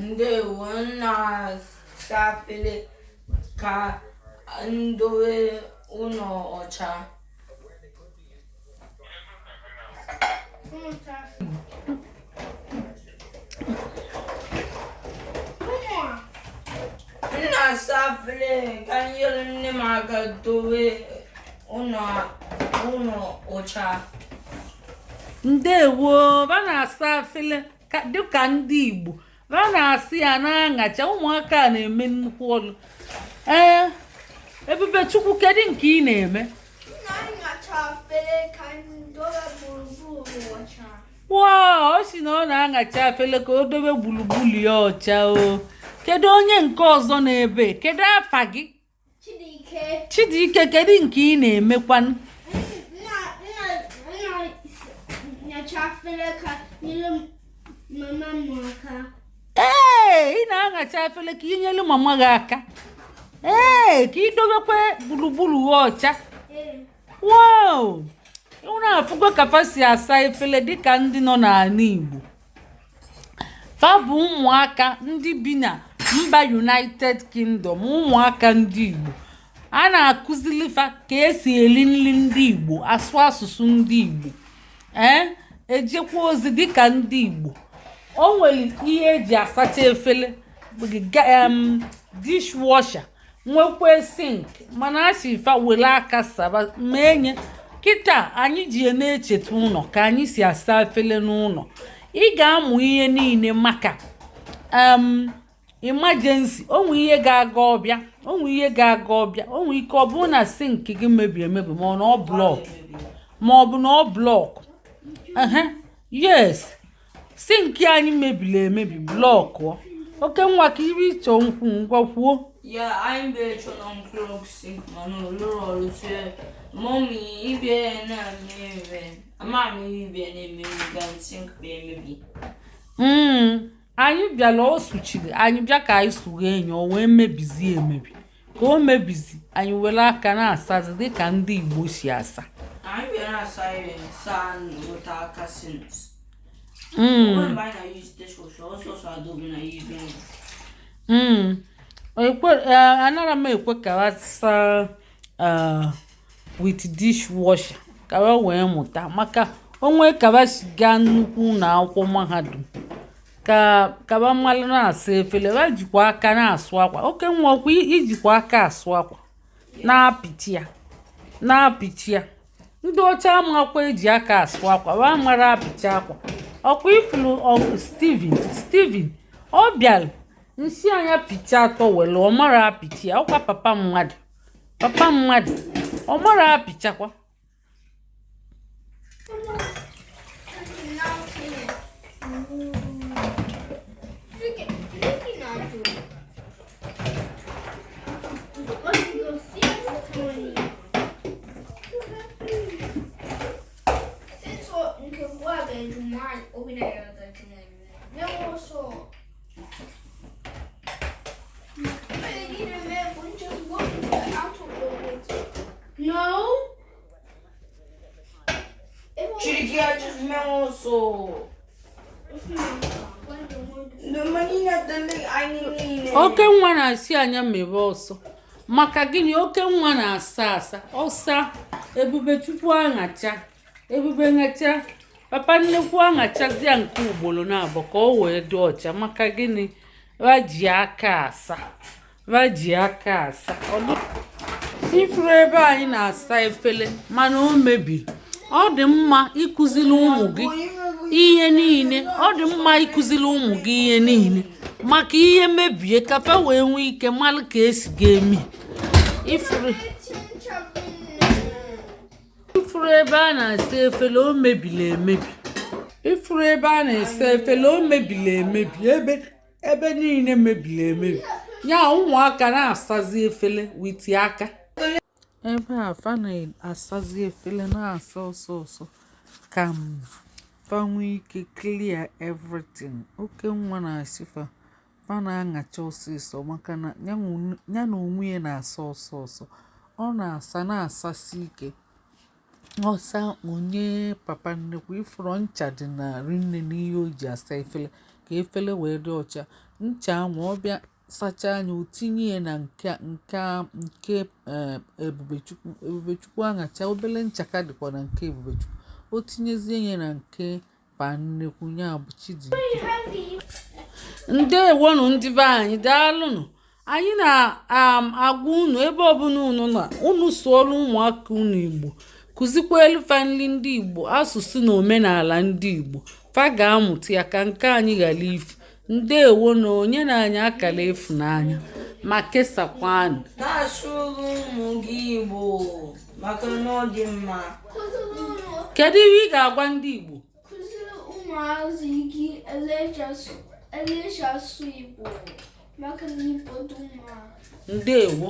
ndewo nna safele ka ndowe ụlọ ọcha. Nna safele ka nyere nne m aka dowe ụlọ ọcha. Ndewo bana safele dịka ndị Igbo a na-asị ya na-aṅacha ụmụaka na-eme nnukwu ọlụ. Ebube Chukwu, kedu nke ị na-eme? Ọ sị na ọ na-aṅacha afele ka o dobe gburugburu ya ọcha. O kedu onye nke ọzọ n'ebe? Kedu afa gị? Chidike, kedu nke ị na-emekwanụ? Ị na-aṅacha afele ka inyelu mama gị aka. Ka idobekwe gburugburu ọcha. Wow! Unu afụgo ka fa si asa efele dịka ndị nọ n'ala Igbo. Fa bụ ụmụaka ndị bi na mba United Kingdom, ụmụaka ndị Igbo. A na-akụzili fa ka esi eli nri ndị Igbo, asụ asụsụ ndị Igbo. Ejekwa ozi dịka ndị Igbo. O nwere ihe eji asacha efele, dishwasher, nwekwe sink, mana asị fa were aka saba menye. Kịta anyị ji na-echeta ụlọ ka anyị si asa efele n'ụlọ. Ị ga-amụ ihe niile maka emergency. Onwe ihe ga-aga ọbịa, onwe ike ọ bụrụ na sink gị mebiri emebi ma ọ bụ na ọ blọk. Yes, sink anyị mebiri emebi, blọkụ. Oke nwa ka ibe ịchọ nkwụ ngwa kwuo. Yeah, I'm very sure on clock sink man. Mommy, ibe na mebe. Mami ibe na mebe gan sink be mebi. Anyị bịala o suchiri, anyị bịa ka anyị sughe enyo o wee mebizi emebi. Ka o mebizi, anyị were aka na-asazi dịka ndị Igbo si asa. Anyị bịa na-asa ihe saa n'ụta aka since. When I use dishwasher, also so I don't use Anara m ekwe ka asa with dishwasher ka wee mụta maka onwe ka si gaa nnukwu na akwụkwọ mahadum ka mmalụ na-asa efele. Jikwa aka na-asụ akwa. Oke nwa okwu ijikwa aka asụ akwa na-apịchi ya. Ndị ọcha amakwa eji aka asụ akwa, mara apịchi akwa. Ọkwa ifulu Steven ọ bịara nsi anya picha atọ wele ọ mara apịchi ya. Ọkwa papa mmadụ ọ mara apịchakwa. No. Chidi, I just smell so. Oke nwa na-asị anya mmebe ọsọ. Maka gịnị oke nwa na-asa asa ọsa? Ebube Chukwu aṅacha. Ebube ṅacha. Papa nnekwu aṅachazịa nke ugboro na-abụ ka o wee dị ọcha. Maka gịnị? Ji aka asa. Ifuru ebe anyị na-asa efele mana o mebiri. Ọ dị mma ịkụziri ụmụ gị ihe niile. Maka ihe mebie ka fa wee nwee ike malụ ka esi ga-eme. Ifuru ebe a na-asa efele o mebiri emebi. Ebe niile mebiri emebi. Ya ụmụaka na-asazi efele witi aka. Ebe a fa na-asazi efele na-asa ọsọ ka fa nwee ike clear everything. Oke nwa na-asị fa na-aṅacha ọsịsọ maka na ya na onwe ya na-asa ọsọ. Ọ na-asasi ike. Ọsa onye papa nnekwu ifuru ncha dị na rinne n'ihe o ji asa efele ka efere wee dị ọcha ncha ma ọ bịa sachaa anya o tinye ya na nke Ebubechukwu aṅacha obele nchaka dịkwa na nke Ebubechukwu o tinyezie ya na nke Pannekwu ya bụ Chidike. Ndewonu ndị be anyị daalụnụ. Anyị na-agwa unu ebe ọbụla unu na unu sụọrọ ụmụaka unu Igbo kụzikwa elufa nri ndị Igbo asụsụ na omenala ndị Igbo fa ga-amụta ya ka nke anyị ghara ifu. Ndewo na onye na-anyị akara efu n'anya ma kesakwanụ na-asụrụ ụmụ gị Igbo maka na ọ dị mma. Kedu ihe ị ga-agwa ndị Igbo? Kụziri ụmụazị gị elecha asụ Igbo maka na Igbo dị mma. Ndewo.